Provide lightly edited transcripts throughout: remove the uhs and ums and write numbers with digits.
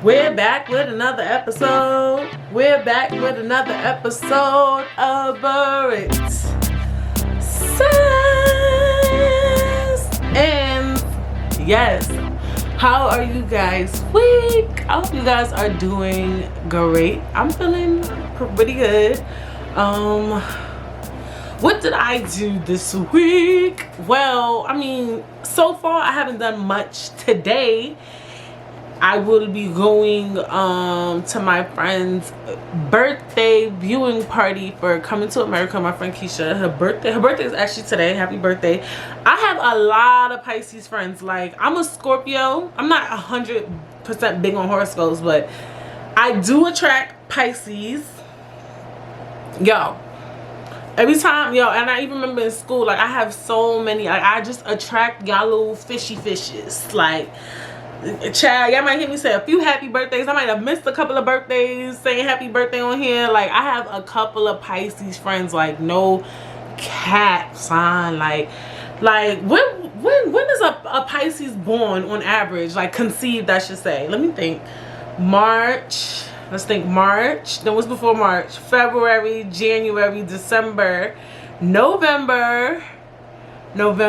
We're back with another episode. We're back with another episode of Britt Says. And yes, how are you guys week? I hope you guys are doing great. I'm feeling pretty good. What did I do this week? Well, I mean, so far I haven't done much. Today I will be going to my friend's birthday viewing party for Coming to America. My friend Keisha, her birthday is actually today. Happy birthday. I have a lot of Pisces friends. Like, I'm a Scorpio. I'm not 100% big on horoscopes, but I do attract Pisces. Yo, every time, and I even remember in school, like, I have so many, like, I just attract y'all little fishes. Like, child, y'all might hear me say a few happy birthdays. I might have missed a couple of birthdays saying happy birthday on here. Like, I have a couple of Pisces friends, like, no cap, son. Like when is a Pisces born on average? Like, conceived, I should say. Let me think. March. Let's think. March. Then what's before March? February, January, December, November. What's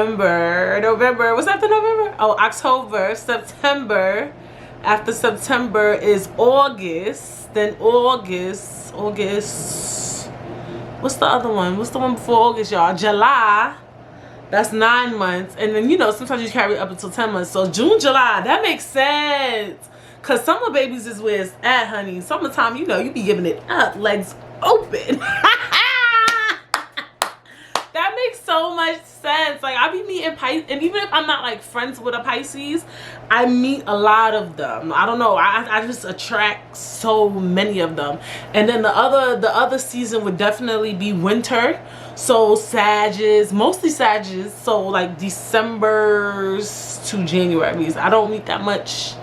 after November? Oh, October, September. After September is August. Then August. What's the other one? What's the one before August, y'all? July. That's 9 months. And then, sometimes you carry it up until 10 months. So June, July. That makes sense. Because summer babies is where it's at, honey. Summertime, you be giving it up. Legs open. That makes so much sense. Like, I be meeting Pisces, and even if I'm not like friends with a Pisces, I meet a lot of them. I don't know. I just attract so many of them. And then the other season would definitely be winter. So Sagittarius, mostly Sagittarius. So like Decembers to January's. I don't meet that much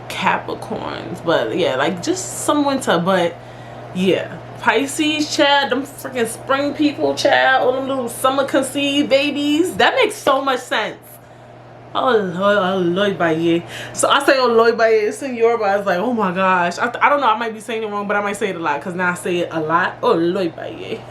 Capricorns, but yeah, like just some winter. But yeah, Pisces, child, them freaking spring people, child, all them little summer conceived babies. That makes so much sense. Oh Lord, baye. So I say oh Lord, baye. It's in Yoruba. I was like, oh my gosh. I don't know. I might be saying it wrong, but I might say it a lot because now I say it a lot. Oh Lord, baye.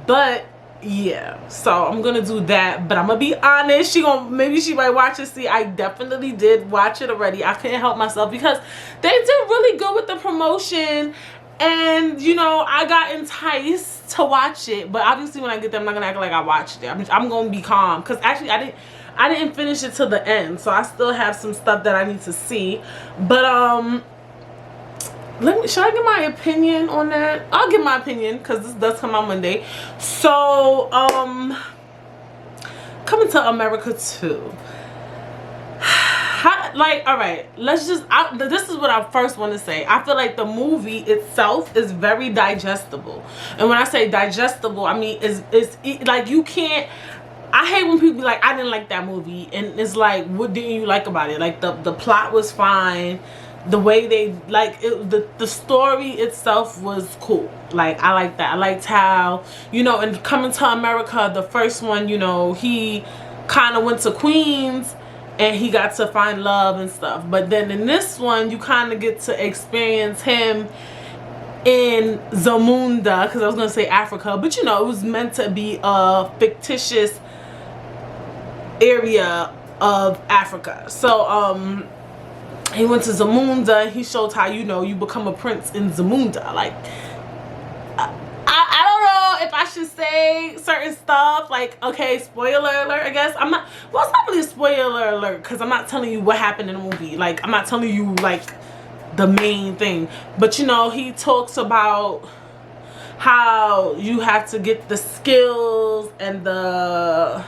But yeah, so I'm gonna do that, but I'm gonna be honest. Maybe she might watch it. See, I definitely did watch it already. I couldn't help myself because they did really good with the promotion, and I got enticed to watch it. But obviously, when I get there, I'm not gonna act like I watched it. I'm gonna be calm because actually, I didn't finish it till the end, so I still have some stuff that I need to see. But should I give my opinion on that? I'll give my opinion because this does come out Monday. So Coming to America 2. All right, this is what I first want to say. I feel like the movie itself is very digestible, and when I say digestible, I mean it's like you can't. I hate when people be like, I didn't like that movie, and it's like, what didn't you like about it? Like the plot was fine. The way they the story itself was cool. Like, I like that. I liked how, and Coming to America, the first one, he kind of went to Queens and he got to find love and stuff. But then in this one, you kind of get to experience him in Zamunda, because I was going to say Africa, but it was meant to be a fictitious area of Africa. So, he went to Zamunda. He showed how you become a prince in Zamunda. Like, I don't know if I should say certain stuff. Like, okay, spoiler alert. I guess I'm not. Well, it's not really a spoiler alert because I'm not telling you what happened in the movie. Like, I'm not telling you like the main thing. But he talks about how you have to get the skills and the.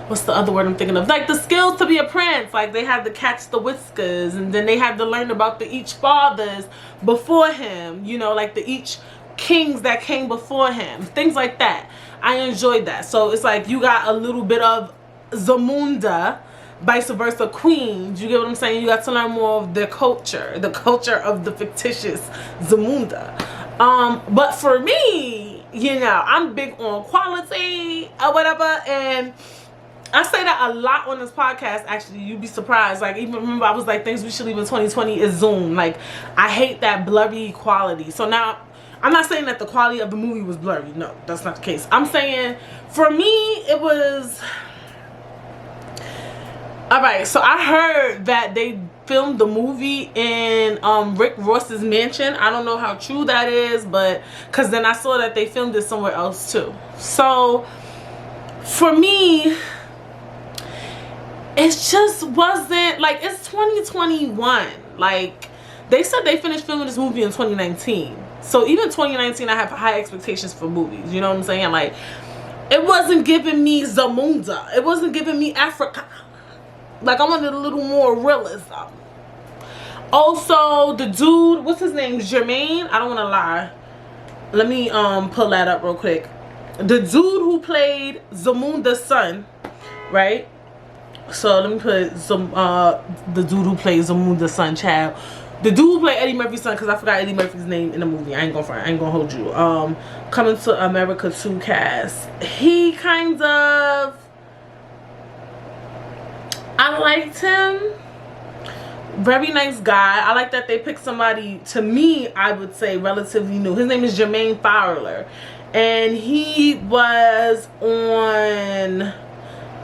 What's the other word I'm thinking of? Like, the skills to be a prince. Like, they had to catch the whiskers, and then they had to learn about the each fathers before him. Like the each kings that came before him. Things like that. I enjoyed that. So it's like you got a little bit of Zamunda, vice versa Queens. You get what I'm saying? You got to learn more of their culture. The culture of the fictitious Zamunda. But for me, I'm big on quality or whatever, and I say that a lot on this podcast, actually. You'd be surprised. Like, even remember, I was like, things we should leave in 2020 is Zoom. Like, I hate that blurry quality. So now, I'm not saying that the quality of the movie was blurry. No, that's not the case. I'm saying, for me, it was... Alright, so I heard that they filmed the movie in Rick Ross's mansion. I don't know how true that is, but... Because then I saw that they filmed it somewhere else, too. So, for me... It just wasn't, like, it's 2021. Like, they said they finished filming this movie in 2019. So even 2019, I have high expectations for movies. You know what I'm saying? Like, it wasn't giving me Zamunda. It wasn't giving me Africa. Like, I wanted a little more realism. Also, the dude, what's his name? Jermaine? I don't want to lie. Let me pull that up real quick. The dude who played Zamunda's son, right? So let me put some the dude who plays Zamunda's son, child. The dude who played Eddie Murphy's son, because I forgot Eddie Murphy's name in the movie. I ain't gonna hold you. Coming to America 2 cast. He kind of, I liked him. Very nice guy. I like that they picked somebody, to me, I would say relatively new. His name is Jermaine Fowler, and he was on...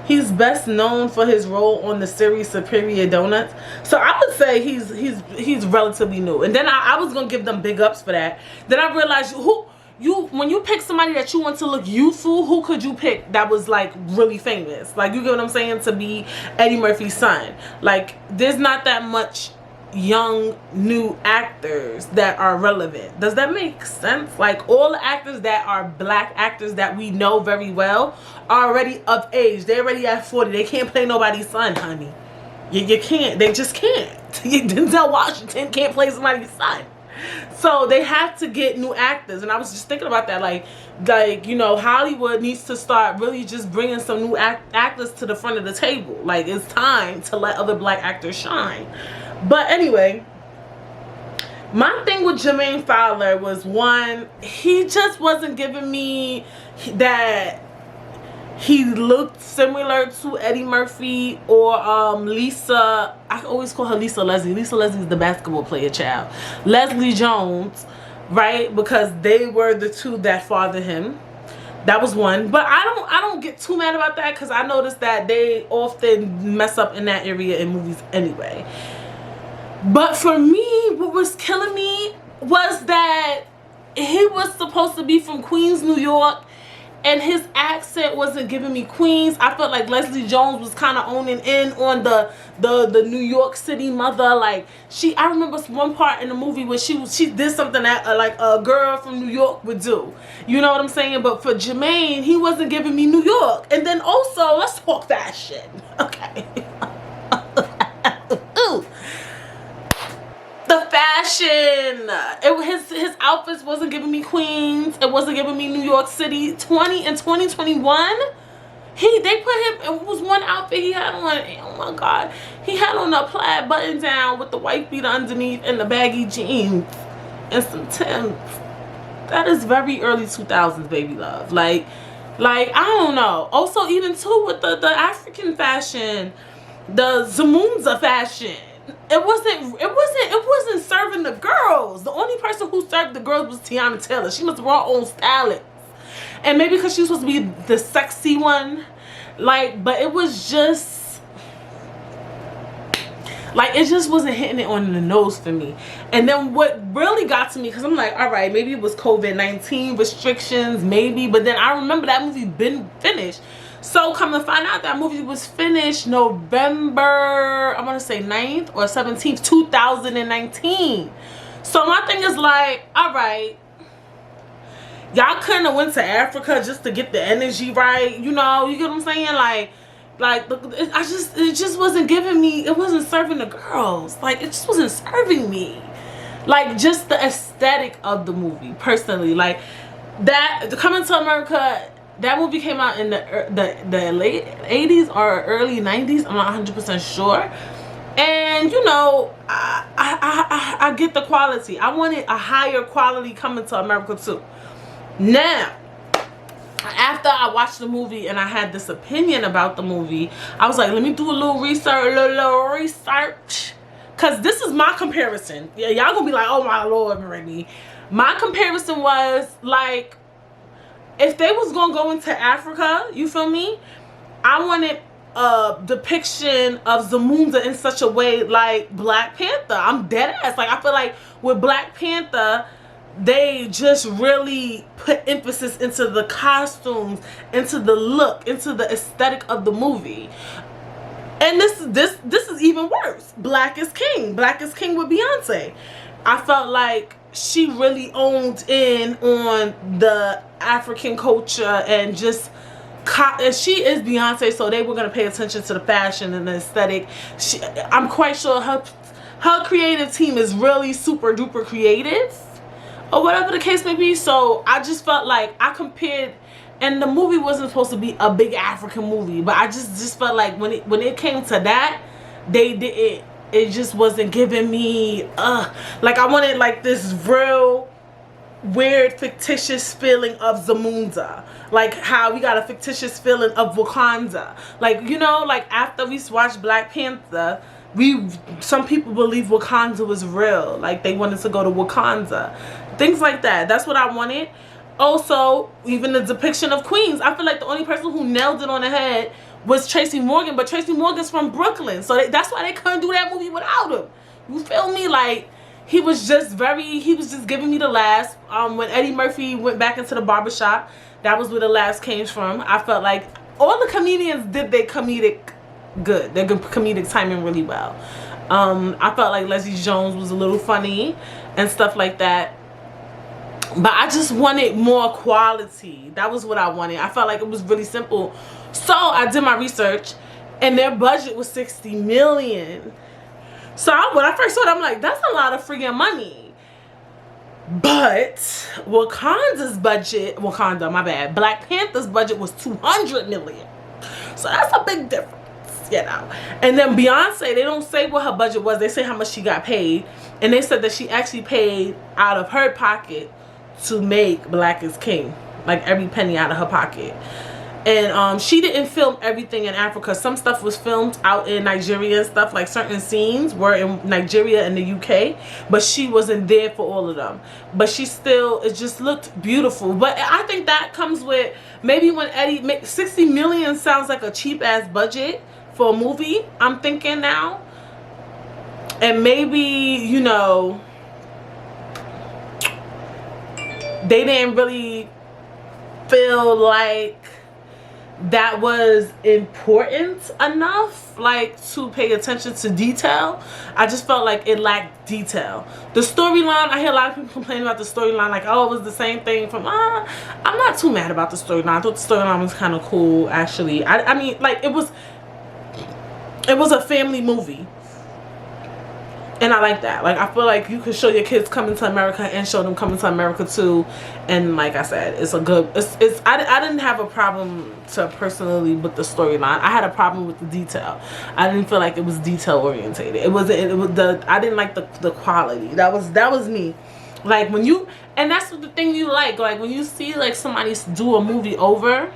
He's best known for his role on the series Superior Donuts. So I would say he's relatively new. And then I was gonna give them big ups for that. Then I realized when you pick somebody that you want to look youthful, who could you pick that was like really famous? Like, you get what I'm saying? To be Eddie Murphy's son. Like, there's not that much young new actors that are relevant. Does that make sense? Like, all the actors that are black actors that we know very well are already of age. They're already at 40. They can't play nobody's son, honey. You can't. They just can't. Denzel Washington can't play somebody's son. So they have to get new actors. And I was just thinking about that, like you know, Hollywood needs to start really just bringing some new actors to the front of the table. Like, it's time to let other black actors shine. But anyway, my thing with Jermaine Fowler was, one, he just wasn't giving me that he looked similar to Eddie Murphy or Lisa. I always call her Lisa Leslie. Lisa Leslie is the basketball player, child. Leslie Jones, right? Because they were the two that fathered him. That was one. But I don't get too mad about that, because I noticed that they often mess up in that area in movies anyway. But for me, what was killing me was that he was supposed to be from Queens, New York, and his accent wasn't giving me Queens. I felt like Leslie Jones was kind of owning in on the New York City mother. Like, I remember one part in the movie where she did something that like a girl from New York would do. You know what I'm saying? But for Jermaine, he wasn't giving me New York. And then also, let's talk fashion. Okay. The fashion, his outfits wasn't giving me Queens. It wasn't giving me New York City. In 2021, they put him. It was one outfit he had on. Oh my God, he had on a plaid button down with the white beater underneath and the baggy jeans and some Timbs. That is very early 2000s, baby love. Like I don't know. Also, even too with the African fashion, the Zamunza fashion. It wasn't serving the girls. The only person who served the girls was Tiana Taylor. She must have brought her own stylist. And maybe because she was supposed to be the sexy one. Like, but it was just, like, it just wasn't hitting it on the nose for me. And then what really got to me, because I'm like, all right, maybe it was COVID-19 restrictions, maybe. But then I remember that movie been finished. So come to find out, that movie was finished November, I want to say 9th or 17th, 2019. So my thing is like, all right, y'all couldn't have went to Africa just to get the energy right. You know, you get what I'm saying? Like it just wasn't giving me, it wasn't serving the girls. Like, it just wasn't serving me. Like, just the aesthetic of the movie, personally. Like, that, Coming to America, that movie came out in the late 80s or early 90s. I'm not 100% sure. And, you know, I get the quality. I wanted a higher quality Coming to America too. Now, after I watched the movie and I had this opinion about the movie, I was like, let me do a little research. Cause this is my comparison. Yeah, y'all gonna be like, oh my Lord, Marini. My comparison was like, if they was gonna go into Africa, you feel me? I wanted a depiction of Zamunda in such a way like Black Panther. I'm dead ass. Like, I feel like with Black Panther, they just really put emphasis into the costumes, into the look, into the aesthetic of the movie. And this is even worse. Black is King. Black is King with Beyonce. I felt like she really owned in on the African culture and just, and she is Beyonce, so they were going to pay attention to the fashion and the aesthetic. I'm quite sure her creative team is really super duper creative, or whatever the case may be. So I just felt like I compared, and the movie wasn't supposed to be a big African movie, but I just felt like when it came to that, they did it just wasn't giving me like I wanted like this real weird fictitious feeling of Zamunda, like how we got a fictitious feeling of Wakanda. Like, you know, like after we watched Black Panther, some people believe Wakanda was real, like they wanted to go to Wakanda, things like that. That's what I wanted. Also, even the depiction of queens, I feel like the only person who nailed it on the head was Tracy Morgan, but Tracy Morgan's from Brooklyn, so that's why they couldn't do that movie without him. You feel me? Like, he was just giving me the laughs. When Eddie Murphy went back into the barbershop, that was where the laughs came from. I felt like all the comedians did their comedic good, their comedic timing really well. I felt like Leslie Jones was a little funny and stuff like that. But I just wanted more quality. That was what I wanted. I felt like it was really simple. So I did my research, and their budget was $60 million. So when I first saw it, I'm like, that's a lot of freaking money. But Wakanda's budget, my bad, Black Panther's budget was $200 million. So that's a big difference, you know. And then Beyonce, they don't say what her budget was. They say how much she got paid. And they said that she actually paid out of her pocket to make Black is King, like every penny out of her pocket. And she didn't film everything in Africa. Some stuff was filmed out in Nigeria and stuff, like certain scenes were in Nigeria and the UK, but she wasn't there for all of them. But she still, it just looked beautiful. But I think that comes with, maybe when Eddie, 60 million sounds like a cheap ass budget for a movie, I'm thinking now. And maybe, you know, they didn't really feel like that was important enough, like, to pay attention to detail. I just felt like it lacked detail. The storyline, I hear a lot of people complaining about the storyline, like, oh, it was the same thing from, I'm not too mad about the storyline. I thought the storyline was kind of cool, actually. I mean, like, it was a family movie. And I like that. Like, I feel like you could show your kids coming to America and show them coming to America too. And like I said, it's a good, I didn't have a problem personally with the storyline. I had a problem with the detail. I didn't feel like it was detail orientated. I didn't like the quality. That was me. Like, when you, and that's the thing you like when you see like somebody do a movie over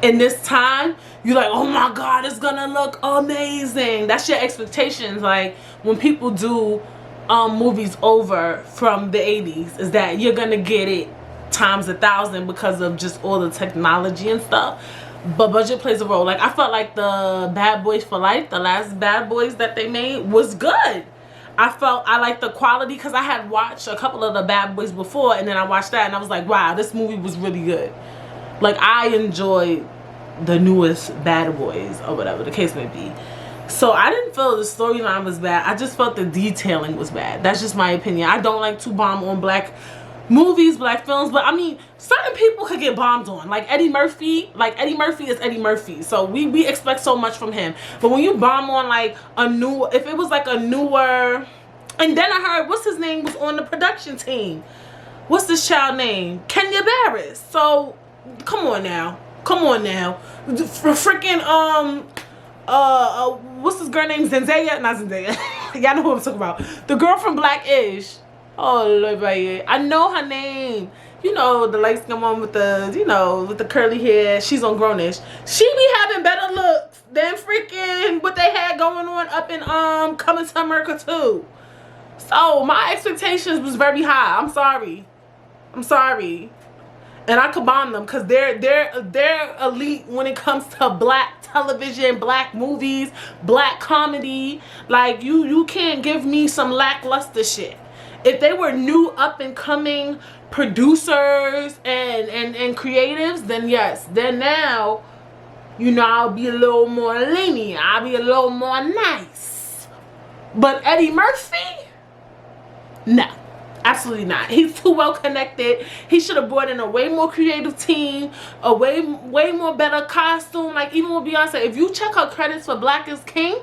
in this time, you're like, oh my God, it's gonna look amazing. That's your expectations. Like, when people do movies over from the 80s, is that you're gonna get it times 1,000 because of just all the technology and stuff. But budget plays a role. Like, I felt like the Bad Boys for Life, the last Bad Boys that they made, was good. I liked the quality because I had watched a couple of the Bad Boys before, and then I watched that and I was like, wow, this movie was really good. Like, I enjoyed the newest Bad Boys, or whatever the case may be. So I didn't feel the storyline was bad. I just felt the detailing was bad. That's just my opinion. I don't like to bomb on black movies, black films, but I mean, certain people could get bombed on. Like Eddie Murphy. Like, Eddie Murphy is Eddie Murphy, so we expect so much from him. But when you bomb on like if it was like a newer, and then I heard what's his name was on the production team. What's this child name? Kenya Barris. So come on now. Freaking what's this girl named Zendaya? Not Zendaya. Y'all know who I'm talking about. The girl from Black-ish. Oh Lord, I know her name. you know, the light skin one with the, you know, with the curly hair. She's on Grownish. She be having better looks than freaking what they had going on up in Coming to America too. So my expectations was very high. I'm sorry. And I could bond them because they're elite when it comes to black television, black movies, black comedy. Like you can't give me some lackluster shit. If they were new up and coming producers and creatives, then yes. Then now, you know, I'll be a little more lenient. I'll be a little more nice. But Eddie Murphy? No. Absolutely not. He's too well connected. He should have brought in a way more creative team, a way more better costume. Like even with Beyonce, if you check her credits for Black is King,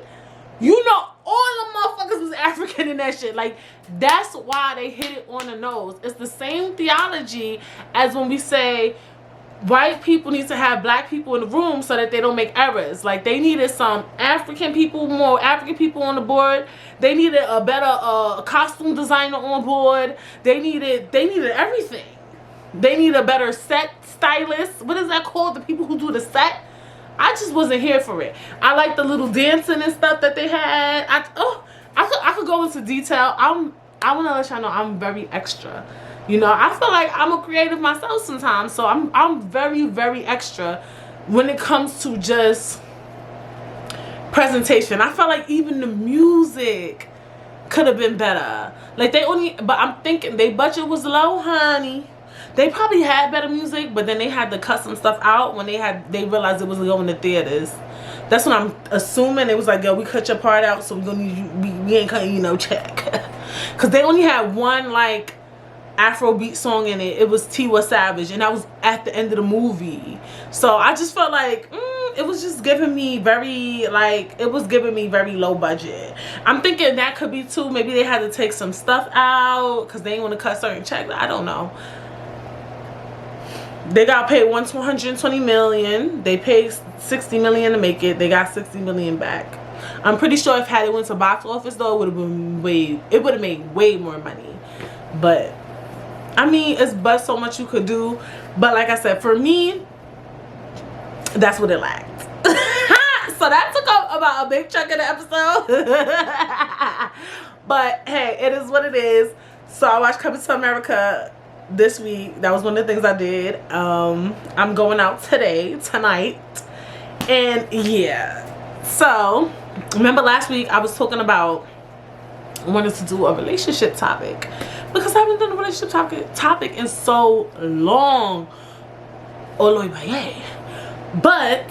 you know all the motherfuckers was African in that shit. Like that's why they hit it on the nose. It's the same theology as when we say white people need to have black people in the room so that they don't make errors. Like they needed some African people, more African people on the board. They needed a better costume designer on board. They needed everything. They need a better set stylist. What is that called? The people who do the set. I just wasn't here for it. I like the little dancing and stuff that they had. I could go into detail. I want to let y'all know I'm very extra. You know, I feel like I'm a creative myself sometimes, so I'm very, very extra when it comes to just presentation. I felt like even the music could have been better. Like but I'm thinking their budget was low, honey. They probably had better music, but then they had to cut some stuff out when they realized it was going to theaters. That's what I'm assuming. It was like, yo, we cut your part out, so we gonna need you. We ain't cutting you no check, because they only had one like Afrobeat song in it. It was Tiwa Savage, and that was at the end of the movie. So I just felt like it was just giving me very very low budget. I'm thinking that could be too. Maybe they had to take some stuff out because they didn't want to cut certain checks. I don't know. They got paid 120 million. They paid 60 million to make it. They got 60 million back. I'm pretty sure if had it went to box office though, it would have made way more money. But I mean, it's but so much you could do. But like I said, for me, that's what it lacked. So that took up about a big chunk of the episode. But hey, it is what it is. So I watched Coming to America this week. That was one of the things I did. I'm going out tonight. And yeah. So remember last week I was talking about wanted to do a relationship topic because I haven't done a relationship topic in so long. But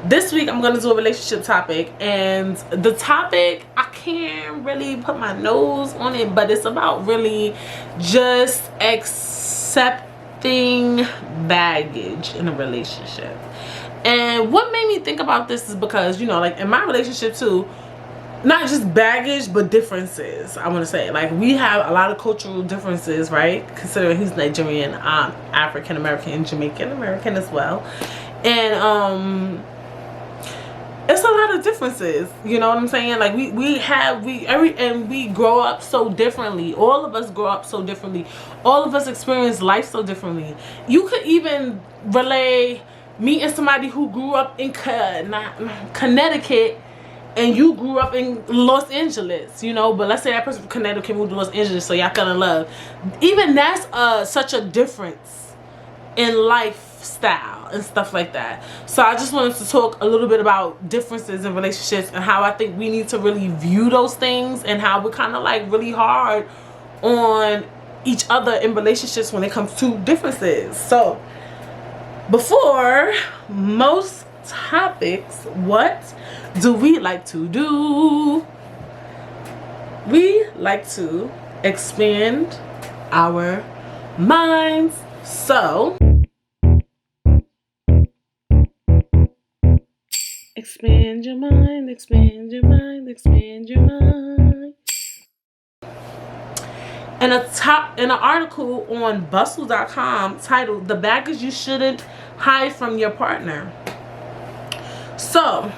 this week I'm going to do a relationship topic, and the topic, I can't really put my nose on it, but it's about really just accepting baggage in a relationship. And what made me think about this is because, you know, like in my relationship too, not just baggage, but differences. I want to say, like, we have a lot of cultural differences, right? Considering he's Nigerian, I'm African American, Jamaican American as well, and it's a lot of differences. You know what I'm saying? Like we grow up so differently. All of us grow up so differently. All of us experience life so differently. You could even relay meeting somebody who grew up in Connecticut, and you grew up in Los Angeles, you know, but let's say that person from Connecticut moved to Los Angeles, so y'all fell in love. Even that's such a difference in lifestyle and stuff like that. So I just wanted to talk a little bit about differences in relationships and how I think we need to really view those things, and how we're kind of like really hard on each other in relationships when it comes to differences. So before most topics, what do we like to do? We like to expand our minds. So expand your mind, expand your mind, expand your mind. In an article on bustle.com titled "The Baggage You Shouldn't Hide from Your Partner." So,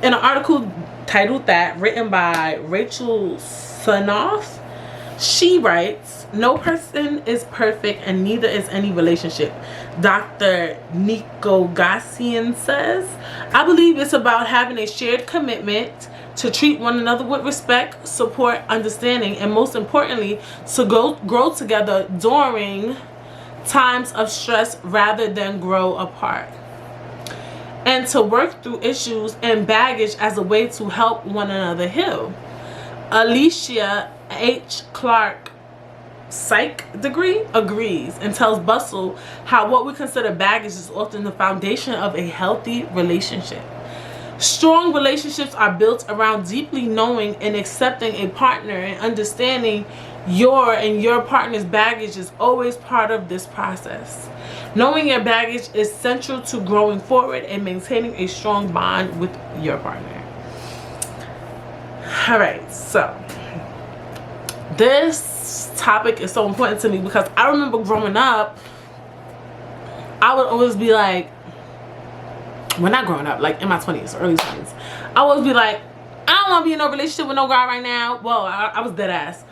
in an article titled that, written by Rachel Sunoff, She writes, no person is perfect and neither is any relationship. Dr. Nico Gassian says, I believe it's about having a shared commitment to treat one another with respect, support, understanding, and most importantly, to grow together during times of stress rather than grow apart. And to work through issues and baggage as a way to help one another heal. Alicia H. Clark, psych degree, agrees and tells Bustle how what we consider baggage is often the foundation of a healthy relationship. Strong relationships are built around deeply knowing and accepting a partner, and understanding your partner's baggage is always part of this process. Knowing your baggage is central to growing forward and maintaining a strong bond with your partner. Alright, so this topic is so important to me because I remember growing up, I would always be like, well, not growing up, like in my 20s, early 20s, I would always be like, I don't want to be in no relationship with no guy right now. Well, I was dead ass.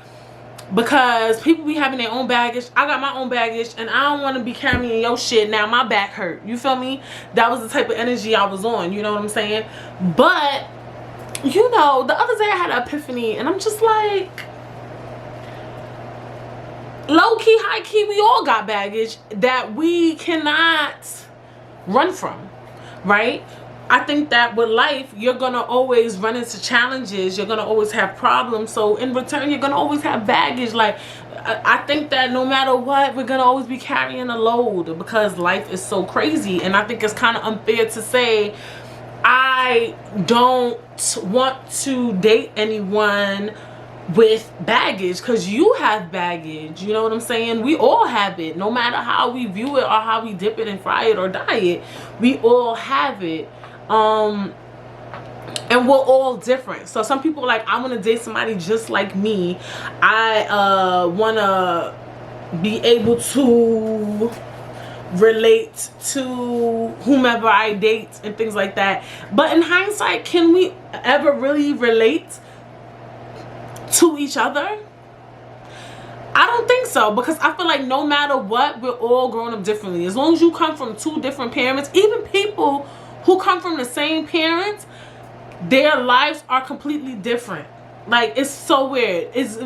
Because people be having their own baggage. I got my own baggage and I don't want to be carrying your shit. Now my back hurt. You feel me? That was the type of energy I was on. You know what I'm saying? But, you know, the other day I had an epiphany and I'm just like, low-key, high-key, we all got baggage that we cannot run from, right? I think that with life, you're going to always run into challenges. You're going to always have problems. So in return, you're going to always have baggage. Like, I think that no matter what, we're going to always be carrying a load because life is so crazy. And I think it's kind of unfair to say, I don't want to date anyone with baggage because you have baggage. You know what I'm saying? We all have it. No matter how we view it or how we dip it and fry it or dye it, we all have it. And we're all different. So some people are like, I want to date somebody just like me. I want to be able to relate to whomever I date and things like that. But in hindsight, can we ever really relate to each other? I don't think so, because I feel like no matter what, we're all growing up differently. As long as you come from two different parents, even people who come from the same parents, their lives are completely different. Like, it's so weird. It's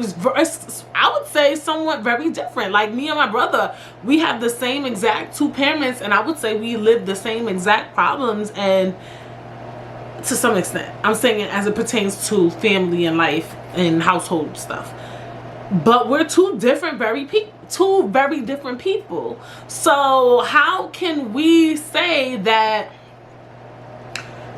I would say somewhat very different. Like, me and my brother, we have the same exact two parents, and I would say we live the same exact problems, and to some extent, I'm saying it as it pertains to family and life and household stuff. But we're two very different people. So how can we say that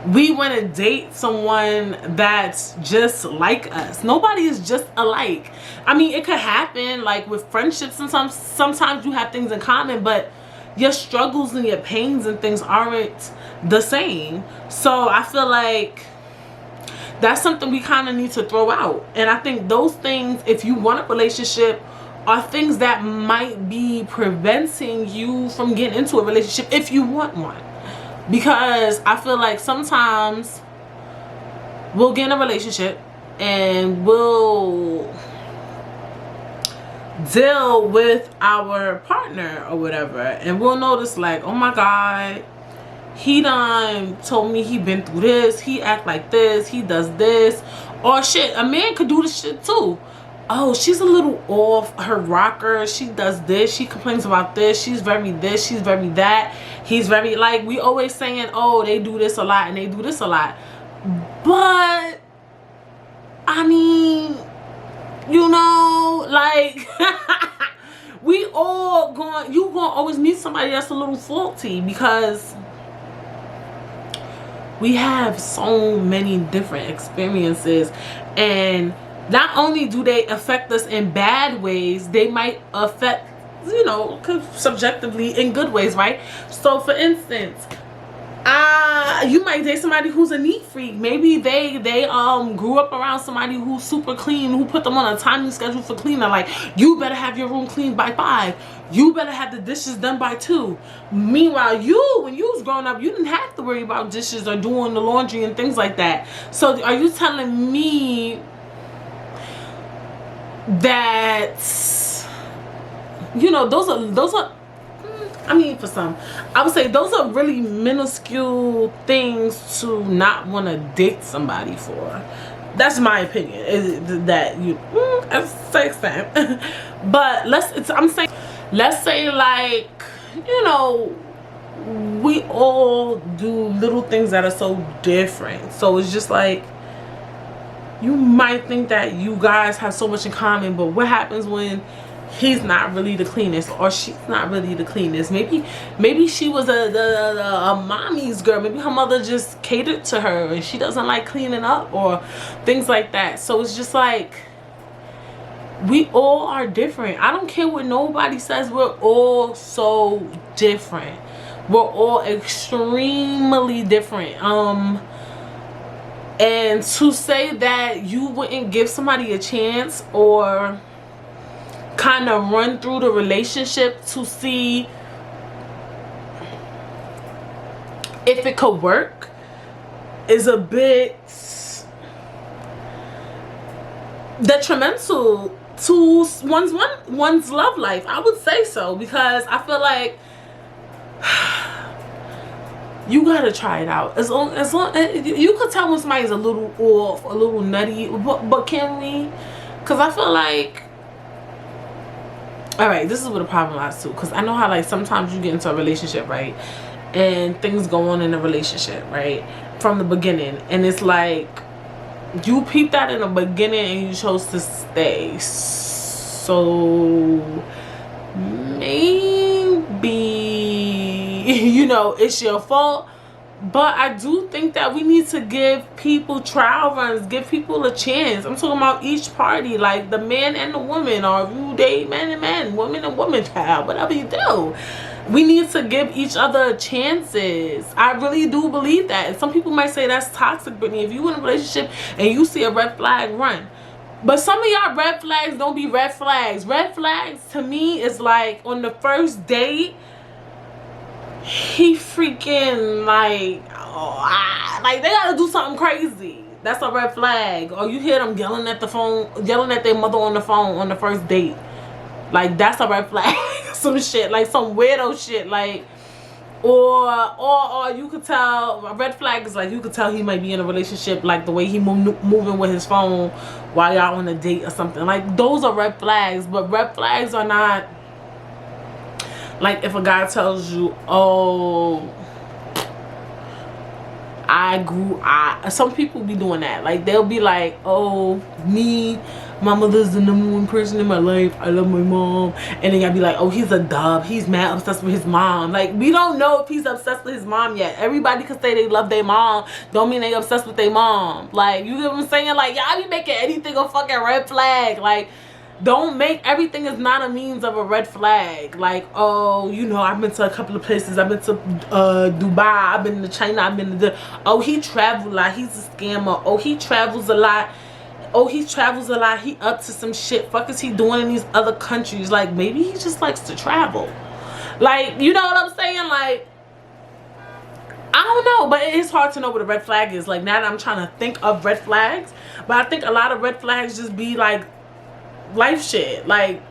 we want to date someone that's just like us? Nobody is just alike. I mean, it could happen like with friendships, and sometimes you have things in common, but your struggles and your pains and things aren't the same. So I feel like that's something we kind of need to throw out. And I think those things, if you want a relationship, are things that might be preventing you from getting into a relationship if you want one. Because I feel like sometimes we'll get in a relationship and we'll deal with our partner or whatever, and we'll notice like, oh my God, he done told me he been through this, he act like this, he does this. Or shit, a man could do this shit too. Oh, she's a little off her rocker, she does this, she complains about this, she's very this, she's very that, he's very, like, we always saying, oh, they do this a lot and they do this a lot. But I mean, you know, like we all you gonna always meet somebody that's a little faulty, because we have so many different experiences, and not only do they affect us in bad ways, they might affect, you know, subjectively in good ways, right? So for instance, you might date somebody who's a neat freak. Maybe they grew up around somebody who's super clean, who put them on a timely schedule for cleaning. Like, you better have your room cleaned by 5. You better have the dishes done by 2. Meanwhile, when you was growing up, you didn't have to worry about dishes or doing the laundry and things like that. So are you telling me that, you know, those are I mean, for some, I would say those are really minuscule things to not want to date somebody for. That's my opinion. Is that you say extent. But let's say like, you know, we all do little things that are so different. So it's just like, you might think that you guys have so much in common, but what happens when he's not really the cleanest, or she's not really the cleanest? Maybe she was a mommy's girl. Maybe her mother just catered to her and she doesn't like cleaning up, or things like that. So it's just like, we all are different. I don't care what nobody says. We're all so different. We're all extremely different. And to say that you wouldn't give somebody a chance, or kind of run through the relationship to see if it could work, is a bit detrimental to one's love life. I would say so, because I feel like you gotta try it out. As long you could tell when somebody's a little off, a little nutty, but can we? Because I feel like, all right, this is where the problem lies too. Because I know how, like, sometimes you get into a relationship, right, and things go on in the relationship, right, from the beginning, and it's like you peeped that in the beginning and you chose to stay. So maybe, you know, it's your fault. But I do think that we need to give people trial runs, give people a chance. I'm talking about each party, like the man and the woman, or if you date man and man, woman and woman, child, whatever you do. We need to give each other chances. I really do believe that. And some people might say that's toxic, Brittany. If you in a relationship and you see a red flag, run. But some of y'all red flags don't be red flags. Red flags to me is like, on the first date, he freaking like, like they gotta do something crazy. That's a red flag. Or you hear them yelling at the phone, yelling at their mother on the phone on the first date. Like, that's a red flag. Some shit, like some weirdo shit, like, or you could tell, a red flag is like, you could tell he might be in a relationship, like the way he moving with his phone while y'all on a date or something. Like, those are red flags. But red flags are not like if a guy tells you, oh, some people be doing that. Like, they'll be like, oh, my mother's the number one person in my life, I love my mom. And then y'all be like, oh, he's a dub, he's mad obsessed with his mom. Like, we don't know if he's obsessed with his mom yet. Everybody could say they love their mom, don't mean they obsessed with their mom. Like, you get what I'm saying? Like, y'all be making anything a fucking red flag. Like, don't make everything is not a means of a red flag. Like, oh, you know, I've been to a couple of places. I've been to Dubai. I've been to China. I've been to oh, he traveled a lot. He's a scammer. Oh, he travels a lot. Oh, he travels a lot. He up to some shit. Fuck is he doing in these other countries? Like, maybe he just likes to travel. Like, you know what I'm saying? Like, I don't know, but it's hard to know what a red flag is. Like, now that I'm trying to think of red flags, but I think a lot of red flags just be like life shit. Like,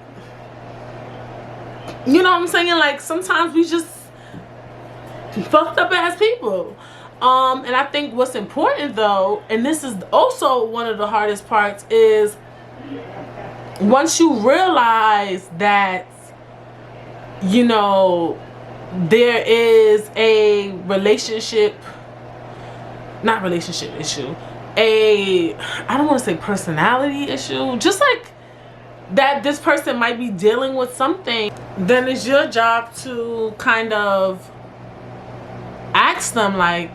you know what I'm saying? Like, sometimes we just fucked up ass people. And I think what's important though, and this is also one of the hardest parts, is once you realize that, you know, there is a not relationship issue, I don't want to say personality issue, just like that this person might be dealing with something, then it's your job to kind of ask them, like,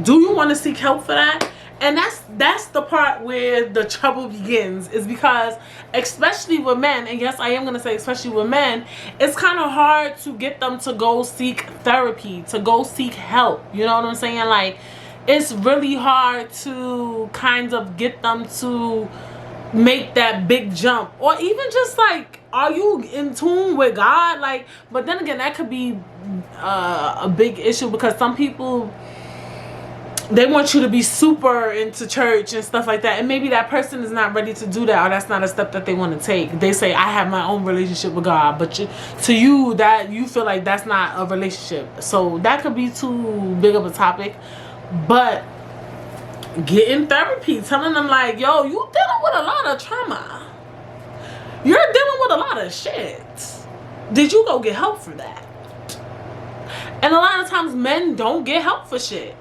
do you want to seek help for that? And that's the part where the trouble begins, is because especially with men, and yes, I am going to say especially with men, it's kind of hard to get them to go seek therapy, to go seek help. You know what I'm saying? Like, it's really hard to kind of get them to make that big jump, or even just like, are you in tune with God? Like, but then again, that could be a big issue, because some people, they want you to be super into church and stuff like that, and maybe that person is not ready to do that, or that's not a step that they want to take. They say, I have my own relationship with God, but to you, that you feel like that's not a relationship. So that could be too big of a topic. But getting therapy, telling them like, yo, you dealing with a lot of trauma, you're dealing with a lot of shit, did you go get help for that? And a lot of times men don't get help for shit.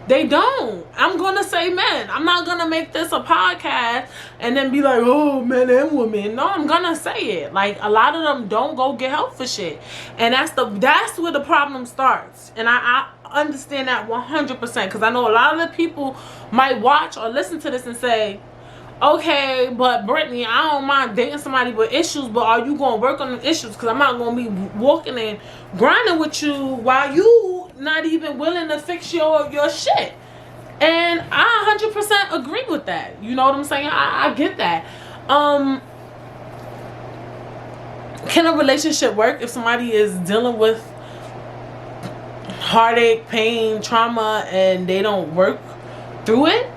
They don't. I'm gonna say men. I'm not gonna make this a podcast and then be like, oh, men and women. No, I'm gonna say it. Like, a lot of them don't go get help for shit, and that's where the problem starts. And I understand that 100%, because I know a lot of the people might watch or listen to this and say, okay, but Brittany, I don't mind dating somebody with issues, but are you going to work on the issues? Because I'm not going to be walking and grinding with you while you not even willing to fix your shit. And I 100% agree with that. You know what I'm saying? I get that. Can a relationship work if somebody is dealing with heartache, pain, trauma, and they don't work through it?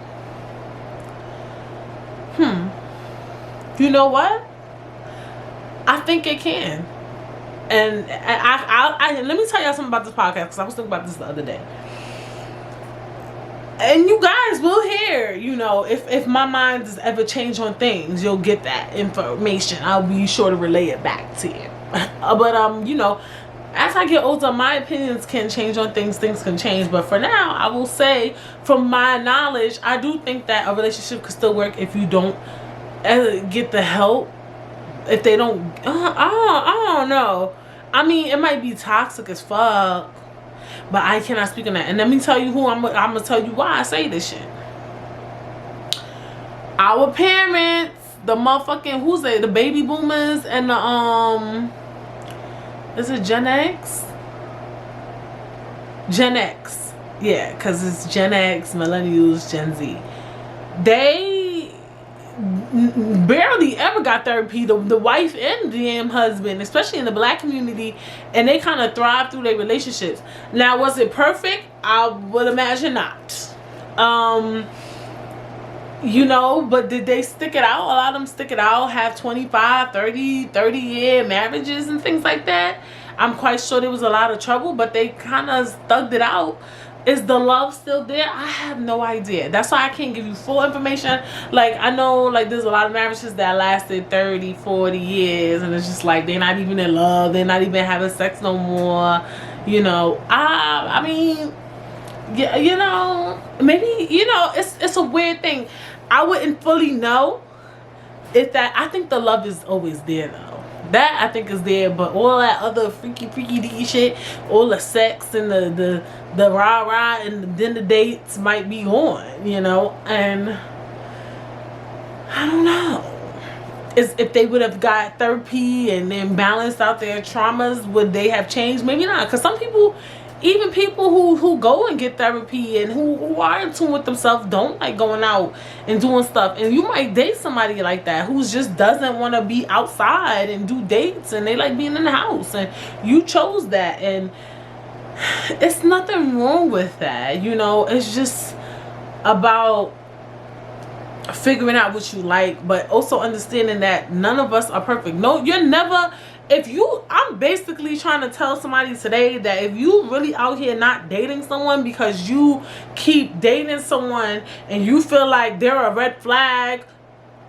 You know what? I think it can. And I let me tell y'all something about this podcast, because I was thinking about this the other day. And you guys will hear, you know, if my mind does ever change on things, you'll get that information. I'll be sure to relay it back to you. But you know, as I get older, my opinions can change on things. Things can change. But for now, I will say, from my knowledge, I do think that a relationship could still work if you don't get the help. If they don't, I don't know. I mean, it might be toxic as fuck, but I cannot speak on that. And let me tell you who I'm gonna tell you why I say this shit. Our parents, the motherfucking, who's they? The baby boomers and the is it Gen X? Gen X, yeah, because it's Gen X, millennials, Gen Z. They barely ever got therapy, the wife and the damn husband, especially in the black community, and they kind of thrive through their relationships. Now, was it perfect? I would imagine not. You know, but did they stick it out? A lot of them stick it out, have 25, 30 year marriages and things like that. I'm quite sure there was a lot of trouble, but they kind of thugged it out. Is the love still there? I have no idea. That's why I can't give you full information. Like, I know, like, there's a lot of marriages that lasted 30, 40 years, and it's just like they're not even in love. They're not even having sex no more. You know, I mean, yeah, you know, maybe, you know, it's a weird thing. I wouldn't fully know if that. I think the love is always there, though. That I think is there, but all that other freaky deaky shit, all the sex and the rah and then the dates might be on, you know. And I don't know. If they would have got therapy and then balanced out their traumas, would they have changed? Maybe not, because some people, even people who go and get therapy and who are in tune with themselves, don't like going out and doing stuff. And you might date somebody like that who just doesn't want to be outside and do dates, and they like being in the house, and you chose that, and it's nothing wrong with that. You know, it's just about figuring out what you like, but also understanding that none of us are perfect. No, you're never. I'm basically trying to tell somebody today that if you really out here not dating someone because you keep dating someone and you feel like they're a red flag,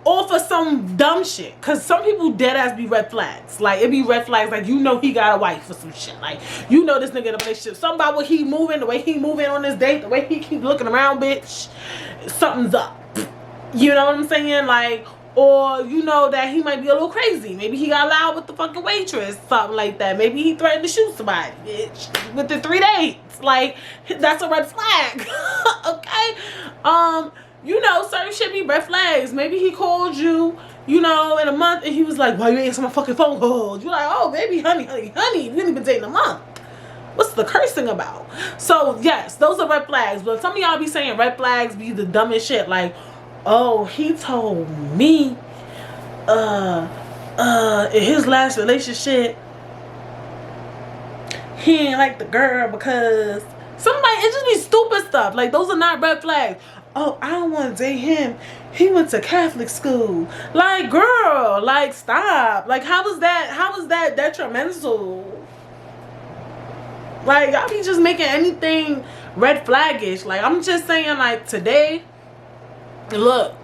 or for some dumb shit, because some people dead ass be red flags. Like, it be red flags, like, you know he got a wife or some shit. Like, you know this nigga in a relationship. Something about what he moving, the way he moving on this date, the way he keep looking around, bitch, something's up. You know what I'm saying? Like, or you know that he might be a little crazy. Maybe he got loud with the fucking waitress, something like that. Maybe he threatened to shoot somebody, bitch, with the 3 dates. Like, that's a red flag. Okay? You know, certain shit be red flags. Maybe he called you, you know, in a month, and he was like, why you ain't answer my fucking phone calls? You're like, oh, baby, honey, we ain't been dating a month. What's the cursing about? So, yes, those are red flags. But some of y'all be saying red flags be the dumbest shit. Like, oh, he told me, in his last relationship, he ain't like the girl because somebody it just be stupid stuff. Like, those are not red flags. Oh, I don't want to date him. He went to Catholic school. Like, girl, like, stop. Like, how is that detrimental? Like, I be just making anything red flaggish. Like, I'm just saying, like, today, look,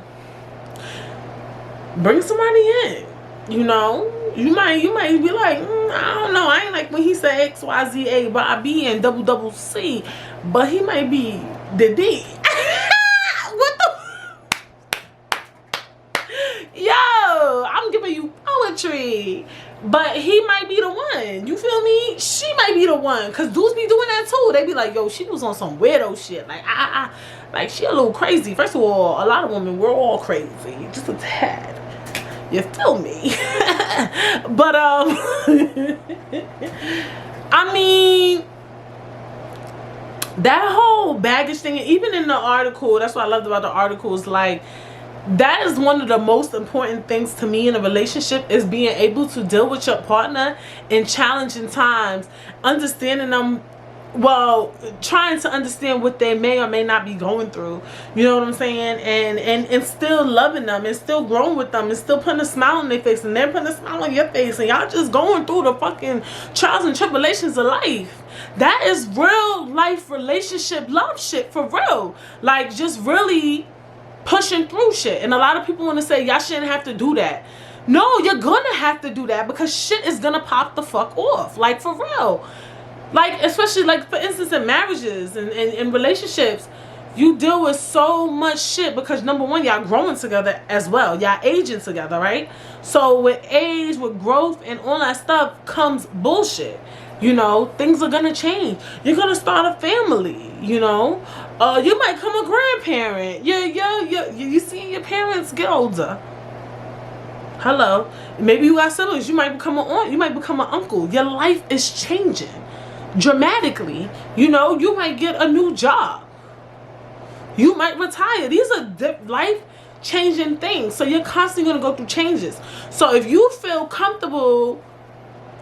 bring somebody in. You know, you might be like, I don't know, I ain't like when he said XYZA, but I be in double C, but he might be the D. What the? Yo, I'm giving you poetry. But he might be the one. You feel me? She might be the one. Because dudes be doing that too. They be like, yo, she was on some weirdo shit. Like, like, she a little crazy. First of all, a lot of women, we're all crazy. Just a tad. You feel me? But, I mean, that whole baggage thing, even in the article, that's what I loved about the article, is like, that is one of the most important things to me in a relationship, is being able to deal with your partner in challenging times, understanding them, well, trying to understand what they may or may not be going through. You know what I'm saying? And still loving them, and still growing with them, and still putting a smile on their face, and they're putting a smile on your face, and y'all just going through the fucking trials and tribulations of life. That is real life relationship love shit, for real. Like, just really pushing through shit. And a lot of people want to say y'all shouldn't have to do that. No, you're gonna have to do that, because shit is gonna pop the fuck off. Like, for real. Like, especially, like, for instance, in marriages and in relationships, you deal with so much shit because, number one, y'all growing together as well. Y'all aging together, right? So with age, with growth and all that stuff comes bullshit. You know, things are gonna change. You're gonna start a family, you know. You might become a grandparent. You seeing your parents get older. Hello. Maybe you got siblings. You might become an aunt. You might become an uncle. Your life is changing dramatically. You know, you might get a new job. You might retire. These are life changing things. So you're constantly going to go through changes. So if you feel comfortable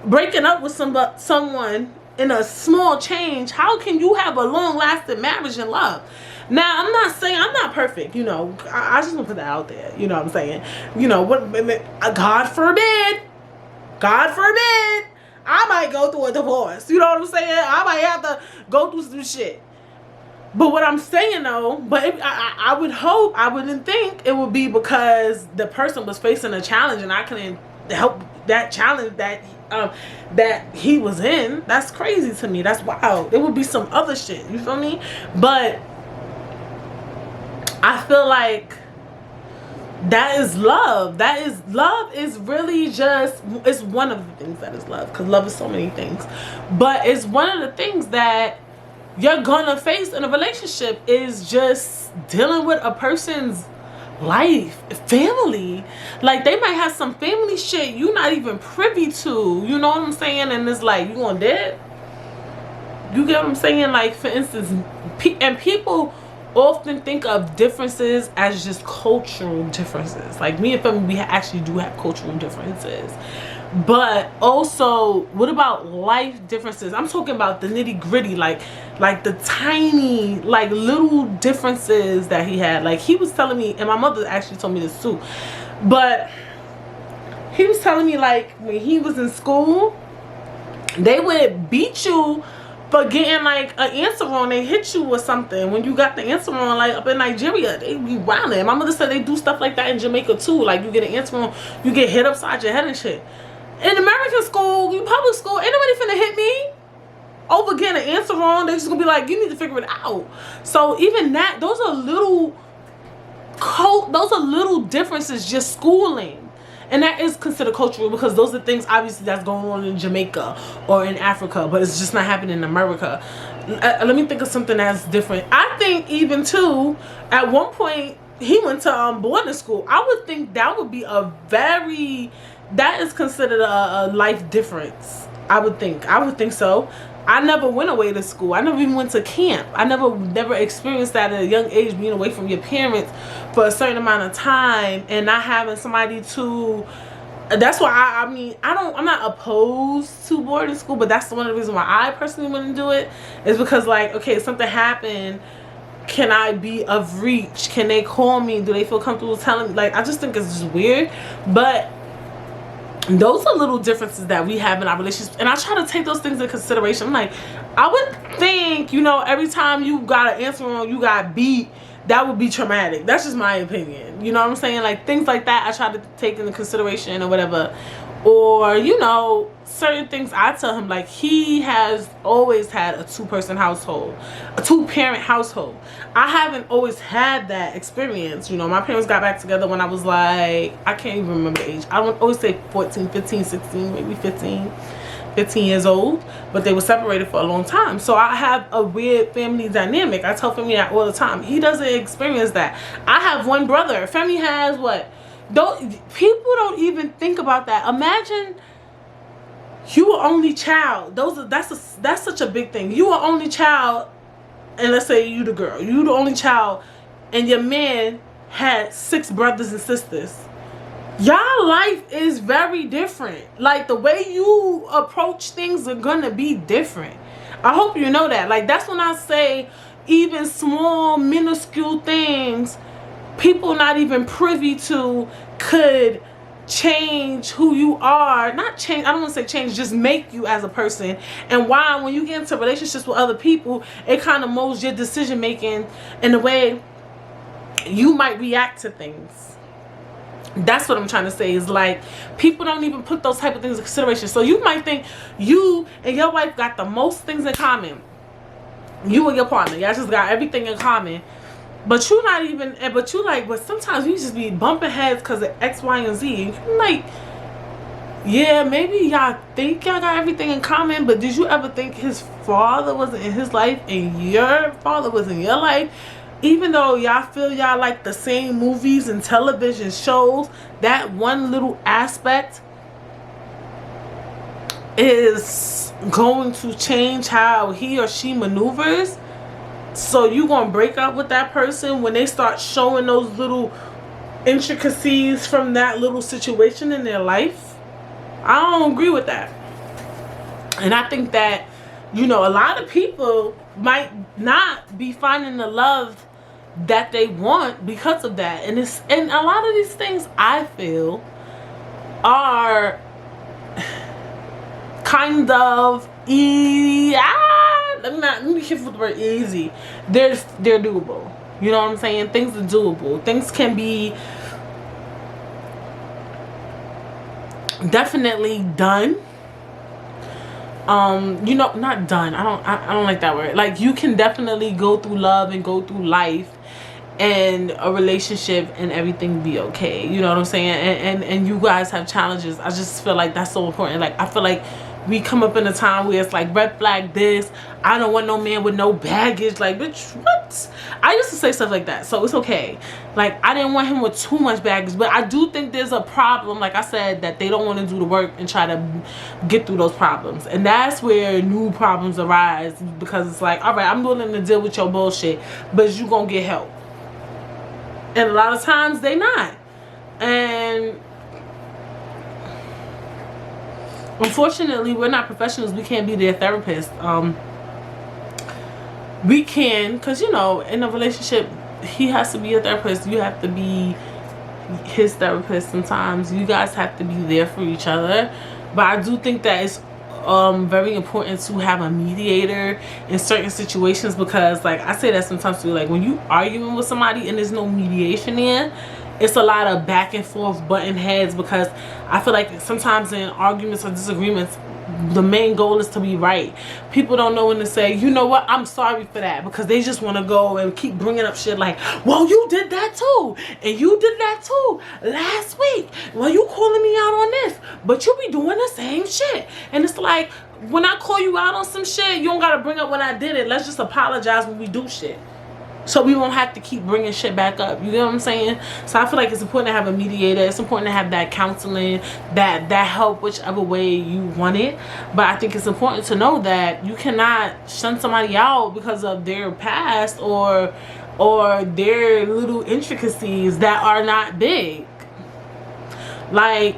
breaking up with someone in a small change, how can you have a long lasting marriage and love? Now, I'm not saying I'm not perfect, you know. I just want to put that out there. You know what I'm saying? You know, God forbid, I might go through a divorce. You know what I'm saying? I might have to go through some shit. But what I'm saying though, I would hope, I wouldn't think it would be because the person was facing a challenge and I couldn't help that challenge that he was in. That's crazy to me. That's wild. There would be some other shit. You feel me? But I feel like that is love. Love is really just, it's one of the things that is love, because love is so many things. But it's one of the things that you're gonna face in a relationship, is just dealing with a person's life, family. Like, they might have some family shit you're not even privy to. You know what I'm saying? And it's like, you gonna dead? You get what I'm saying? Like, for instance, and people often think of differences as just cultural differences. Like, me and family, we actually do have cultural differences. But also, what about life differences? I'm talking about the nitty gritty, like the tiny, like, little differences that he had. Like, he was telling me, and my mother actually told me this too, but he was telling me, like, when he was in school, they would beat you for getting, like, an answer wrong. They hit you with something when you got the answer wrong. Like, up in Nigeria, they be wilding. My mother said they do stuff like that in Jamaica too. Like, you get an answer wrong, you get hit upside your head and shit. In American school, public school, ain't nobody finna hit me over getting an answer wrong. They're just gonna be like, you need to figure it out. So even that, those are little differences, just schooling. And that is considered cultural, because those are things obviously that's going on in Jamaica or in Africa, but it's just not happening in America. Let me think of something that's different. I think even too, at one point he went to boarding school. I would think that would be that is considered a life difference. I would think so. I never went away to school. I never even went to camp. I never experienced that at a young age, being away from your parents for a certain amount of time and not having somebody to that's why I mean, I'm not opposed to boarding school, but that's one of the reasons why I personally wouldn't do it, is because, like, okay, something happened, can I be of reach? Can they call me? Do they feel comfortable telling me? Like, I just think it's just weird. But those are little differences that we have in our relationships, and I try to take those things into consideration. I'm like, I would think, you know, every time you got an answer wrong, you got beat, that would be traumatic. That's just my opinion. You know what I'm saying? Like, things like that I try to take into consideration or whatever. Or, you know, certain things I tell him, like, he has always had a two-person household, a two-parent household. I haven't always had that experience. You know, my parents got back together when I was like, I can't even remember the age. I would always say 14, 15, 16, maybe 15 years old, but they were separated for a long time. So I have a weird family dynamic. I tell Femi that all the time. He doesn't experience that. I have one brother. Femi has what? People don't even think about that. Imagine you were only child. That's such a big thing. You were only child, and let's say you the girl. You the only child, and your man had 6 brothers and sisters. Y'all life is very different. Like, the way you approach things are gonna be different. I hope you know that. Like, that's when I say even small, minuscule things people not even privy to could change who you are. Not change, I don't want to say change, just make you as a person. And why, when you get into relationships with other people, it kind of molds your decision making in the way you might react to things. That's what I'm trying to say, is like, people don't even put those type of things in consideration. So you might think you and your wife got the most things in common. You and your partner, y'all just got everything in common. But you not even, but you like, but sometimes you just be bumping heads because of X, Y, and Z. And you're like, yeah, maybe y'all think y'all got everything in common, but did you ever think his father wasn't in his life and your father was in your life? Even though y'all feel y'all like the same movies and television shows, that one little aspect is going to change how he or she maneuvers. So you gonna break up with that person when they start showing those little intricacies from that little situation in their life? I don't agree with that. And I think that, you know, a lot of people might not be finding the love that they want because of that. And a lot of these things, I feel, are kind of let me be careful with the word easy. They're doable. You know what I'm saying? Things are doable. Things can be definitely done. You know, not done. I don't like that word. Like, you can definitely go through love and go through life and a relationship and everything be okay. You know what I'm saying? And you guys have challenges. I just feel like that's so important. Like, I feel like we come up in a time where it's like, red flag this, I don't want no man with no baggage. Like, bitch, what? I used to say stuff like that, so it's okay. Like, I didn't want him with too much baggage, but I do think there's a problem, like I said, that they don't want to do the work and try to get through those problems. And that's where new problems arise, because it's like, all right, I'm willing to deal with your bullshit, but you gonna get help. And a lot of times they not. And unfortunately, we're not professionals. We can't be their therapist. We can, because, you know, in a relationship, he has to be a therapist. You have to be his therapist sometimes. You guys have to be there for each other. But I do think that it's very important to have a mediator in certain situations, because, like, I say that sometimes too, like, when you arguing with somebody and there's no mediation in, it's a lot of back and forth butting heads, because I feel like sometimes in arguments or disagreements, the main goal is to be right. People don't know when to say, you know what, I'm sorry for that, because they just want to go and keep bringing up shit like, well, you did that too, and you did that too last week. Well, you calling me out on this, but you be doing the same shit. And it's like, when I call you out on some shit, you don't gotta bring up when I did it. Let's just apologize when we do shit, so we won't have to keep bringing shit back up. You know what I'm saying? So I feel like it's important to have a mediator. It's important to have that counseling, that help whichever way you want it. But I think it's important to know that you cannot shun somebody out because of their past or their little intricacies that are not big. Like,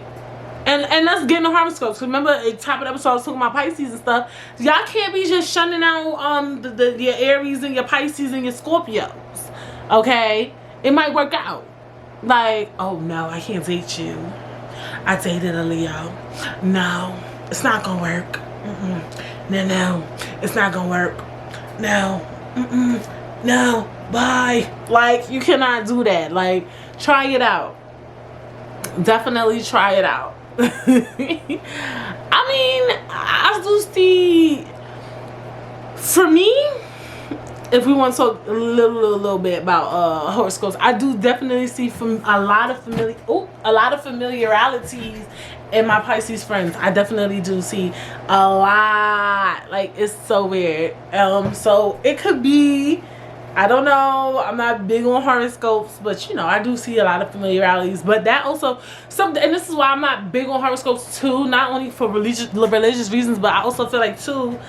And let's get into horoscopes. Remember, at the top of the episode, I was talking about Pisces and stuff. Y'all can't be just shunning out your Aries and your Pisces and your Scorpios. Okay? It might work out. Like, oh no, I can't date you. I dated a Leo. No, it's not gonna work. No, it's not gonna work. No, no, bye. Like, you cannot do that. Like, try it out. Definitely try it out. I mean, I do see, for me, if we want to talk a little bit about horoscopes, I do definitely see a lot of familiarities in my Pisces friends. I definitely do see a lot. Like, it's so weird. So it could be, I don't know, I'm not big on horoscopes, but you know, I do see a lot of familiarities. But that also something, and this is why I'm not big on horoscopes too, not only for religious reasons, but I also feel like too,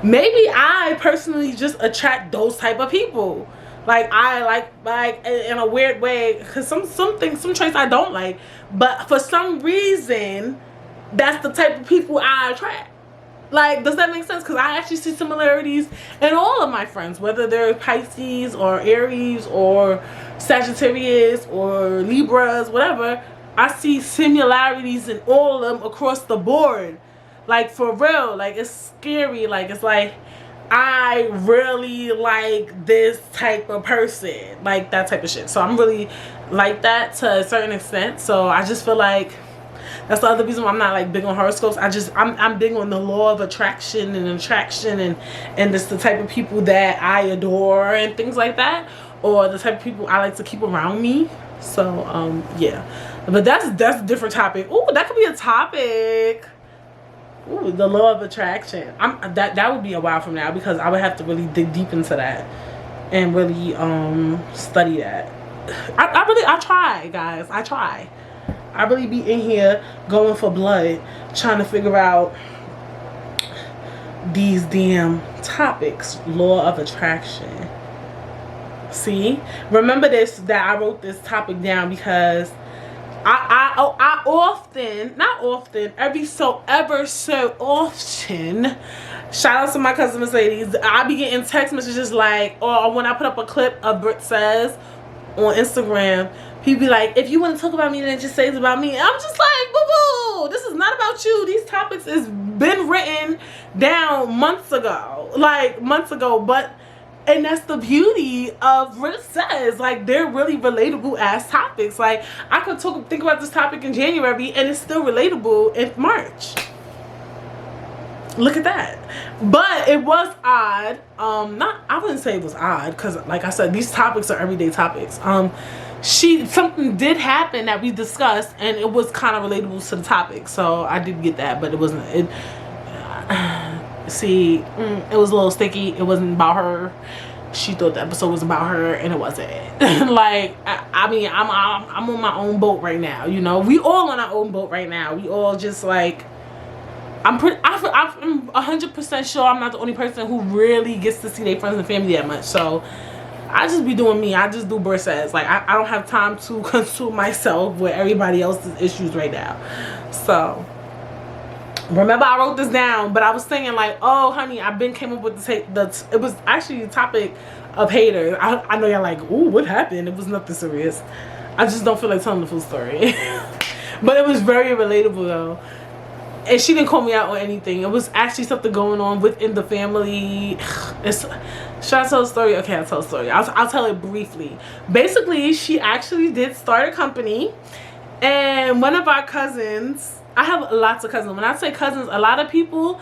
maybe I personally just attract those type of people. Like, I like in a weird way, because some traits I don't like, but for some reason that's the type of people I attract. Like, does that make sense? Because I actually see similarities in all of my friends, whether they're Pisces or Aries or Sagittarius or Libras, whatever. I see similarities in all of them across the board. Like, for real. Like, it's scary. Like, it's like, I really like this type of person. Like, that type of shit. So I'm really like that to a certain extent. So I just feel like that's the other reason why I'm not like big on horoscopes. I'm big on the law of attraction and just the type of people that I adore and things like that, or the type of people I like to keep around me. So yeah, but that's a different topic. Ooh, that could be a topic. Ooh, the law of attraction. That would be a while from now, because I would have to really dig deep into that and really study that. I try, guys. I try. I really be in here going for blood, trying to figure out these damn topics. Law of attraction. See? Remember this, that I wrote this topic down because I often, not often, ever so often, shout out to my cousin Mercedes, I be getting text messages like, or when I put up a clip of Britt Says on Instagram, people be like, if you want to talk about me, then just say it's about me. And I'm just like, boo-boo, this is not about you. These topics has been written down months ago. Like, months ago. But, and that's the beauty of Britt Says. Like, they're really relatable ass topics. Like, I could think about this topic in January and it's still relatable in March. Look at that. But it was odd. I wouldn't say it was odd, because like I said, these topics are everyday topics. Something did happen that we discussed, and it was kind of relatable to the topic, so I did get that. But it wasn't. It was a little sticky. It wasn't about her. She thought the episode was about her, and it wasn't. Like, I mean, I'm on my own boat right now. You know, we all on our own boat right now. We all just like. I'm 100% sure I'm not the only person who really gets to see their friends and family that much. So I just be doing me. I just do Britt Says. Like, I don't have time to consume myself with everybody else's issues right now. So remember, I wrote this down, but I was saying like, oh honey, came up with it was actually a topic of haters. I know y'all like, ooh, what happened? It was nothing serious. I just don't feel like telling the full story. But it was very relatable though. And she didn't call me out on anything. It was actually something going on within the family. Should I tell a story? Okay, I'll tell a story. I'll tell it briefly. Basically, she actually did start a company. And one of our cousins, I have lots of cousins. When I say cousins, a lot of people,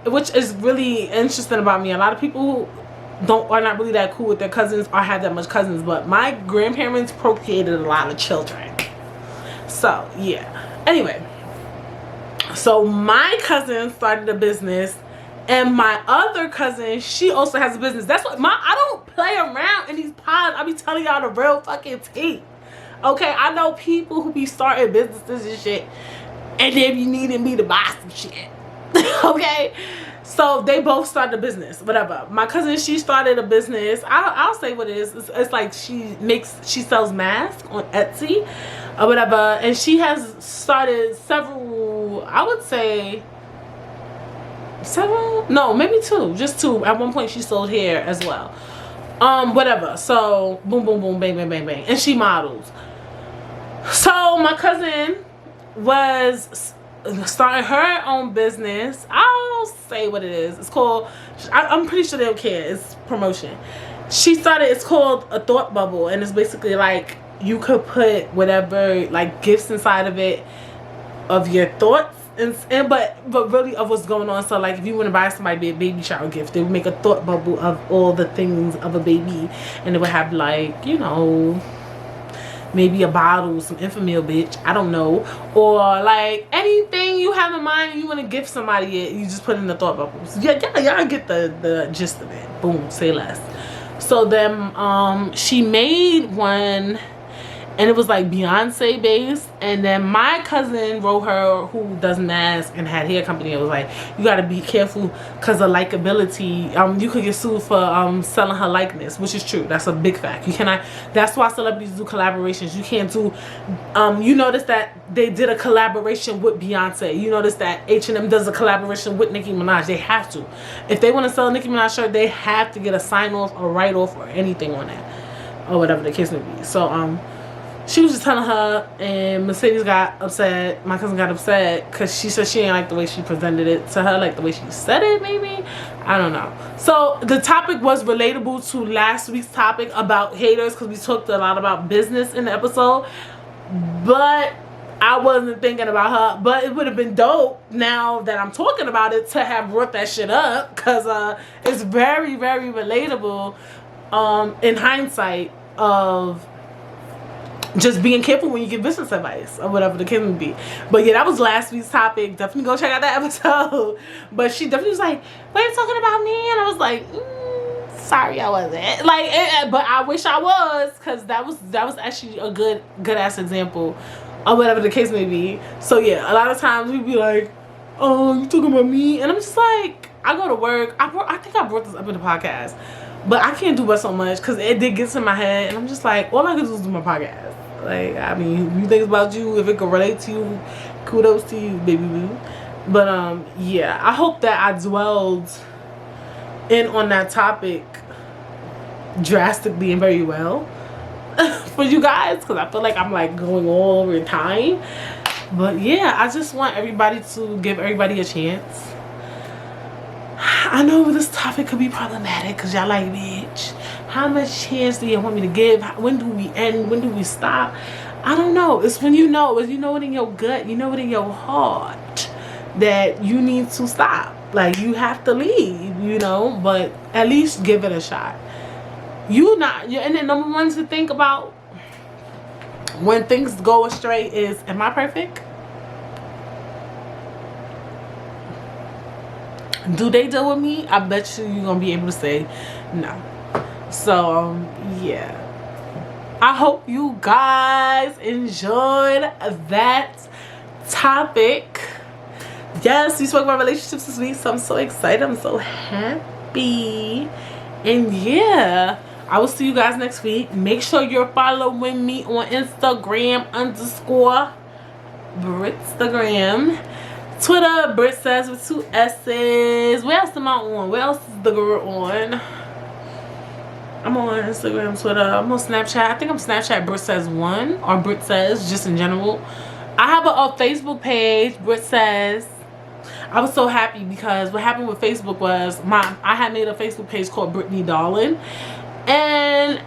which is really interesting about me, a lot of people are not really that cool with their cousins or have that much cousins. But my grandparents procreated a lot of children. So, yeah. Anyway. So my cousin started a business, and my other cousin, she also has a business. That's what I don't play around in these pods. I be telling y'all the real fucking tea. Okay, I know people who be starting businesses and shit, and they be needing me to buy some shit. Okay, so they both started a business, whatever. My cousin, she started a business. I'll say what it is. It's like she sells masks on Etsy. or whatever. And she has started several, I would say, several? No, maybe two. Just two. At one point, she sold hair as well. Whatever. So, boom, boom, boom, bang, bang, bang, bang. And she models. So, my cousin was starting her own business. I'll say what it is. It's called, I'm pretty sure they don't care. It's promotion. She started, it's called a thought bubble. And it's basically like, you could put whatever, like, gifts inside of it of your thoughts. But really of what's going on. So like if you want to buy somebody a baby shower gift, they would make a thought bubble of all the things of a baby, and it would have like, you know, maybe a bottle, some Infamil, bitch, I don't know, or like anything you have in mind and you want to gift somebody it, you just put in the thought bubbles. Yeah, y'all get the gist of it. Boom, say less. So then she made one, and it was like Beyonce based. And then my cousin wrote her, who does masks and had hair company, it was like, you got to be careful because of likability. You could get sued for selling her likeness, which is true. That's a big fact. You cannot, that's why celebrities do collaborations. You can't do, you notice that they did a collaboration with Beyonce. You notice that H&M does a collaboration with Nicki Minaj. They have to. If they want to sell a Nicki Minaj shirt, they have to get a sign off or write off or anything on that, or whatever the case may be. So she was just telling her, and Mercedes got upset. My cousin got upset because she said she didn't like the way she presented it to her, like the way she said it, maybe. I don't know. So the topic was relatable to last week's topic about haters, because we talked a lot about business in the episode. But I wasn't thinking about her. But it would have been dope now that I'm talking about it to have brought that shit up, because it's very, very relatable in hindsight of just being careful when you give business advice or whatever the case may be. But yeah, that was last week's topic. Definitely go check out that episode. But she definitely was like, "Why are you talking about me?" And I was like, sorry, I wasn't. Like, but I wish I was, because that was actually a good ass example or whatever the case may be. So yeah, a lot of times we'd be like, "Oh, you talking about me?" And I'm just like, I go to work. I think I brought this up in the podcast, but I can't do but so much because it did get to my head, and I'm just like, all I can do is do my podcast. Like, I mean, if you think about you, if it can relate to you, kudos to you, baby boo. But yeah, I hope that I dwelled in on that topic drastically and very well for you guys, because I feel like I'm like going all over time. But yeah, I just want everybody to give everybody a chance. I know this topic could be problematic because y'all like, bitch, how much chance do you want me to give? When do we end? When do we stop? I don't know. It's when you know. It's you know it in your gut. You know it in your heart that you need to stop. Like, you have to leave, you know. But at least give it a shot. And then number one to think about when things go astray is, am I perfect? Do they deal with me? I bet you're gonna be able to say no. So yeah, I hope you guys enjoyed that topic. Yes, we spoke about relationships this week, so I'm so excited. I'm so happy. And yeah, I will see you guys next week. Make sure you're following me on Instagram _Brittstagram. Twitter, Britt Says with 2 S's. Where else am I on? Where else is the girl on? I'm on Instagram, Twitter. I'm on Snapchat. I think I'm Snapchat Britt Says 1 or Britt Says, just in general. I have a Facebook page, Britt Says. I was so happy because what happened with Facebook was I had made a Facebook page called Brittany Darling. And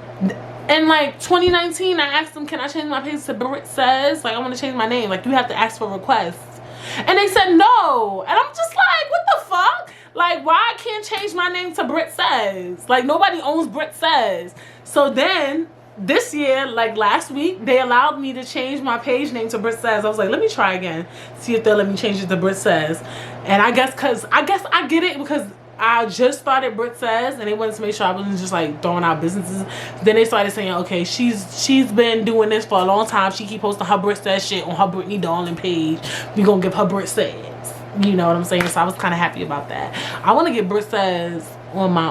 in like 2019, I asked them, can I change my page to Britt Says? Like, I want to change my name. Like, you have to ask for requests. And they said no. And I'm just like, what the fuck? Like, why I can't change my name to Britt Says? Like, nobody owns Britt Says. So then this year, like last week, they allowed me to change my page name to Britt Says. I was like, let me try again, see if they'll let me change it to Britt Says. And I guess I get it because I just started Britt Says, and they wanted to make sure I wasn't just like throwing out businesses. Then they started saying, okay, she's been doing this for a long time. She keep posting her Britt Says shit on her Brittany Darling page. We gonna give her Britt Says. You know what I'm saying? So I was kind of happy about that. I want to get Britt Says on my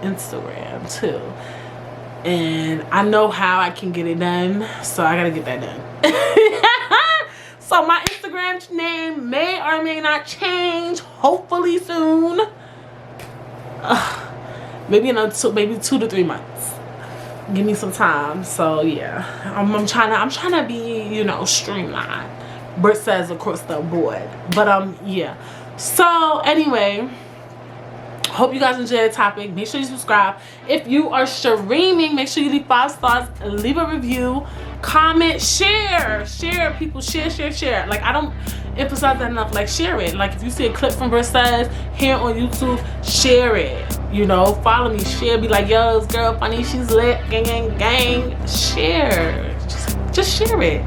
Instagram too. and I know how I can get it done, so I gotta get that done. So my Instagram name may or may not change, hopefully soon. Maybe in maybe 2 to 3 months. Give me some time. So yeah, I'm trying to be, you know, streamlined. Britt says across the board. But yeah. So anyway, hope you guys enjoyed the topic. Make sure you subscribe. If you are streaming, make sure you leave 5 stars, leave a review, comment, share, people, share. Like, I don't emphasize that enough. Like, share it. Like, if you see a clip from Britt Says here on YouTube, share it. You know, follow me, share, be like, yo, this girl funny, she's lit, gang. Share. Just share it.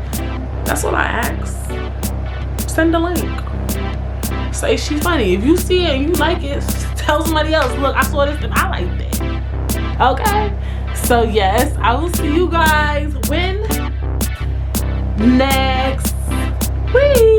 That's what I ask. Send a link. Say she's funny. If you see it and you like it, tell somebody else, look, I saw this and I liked it. Okay? So yes, I will see you guys when next week.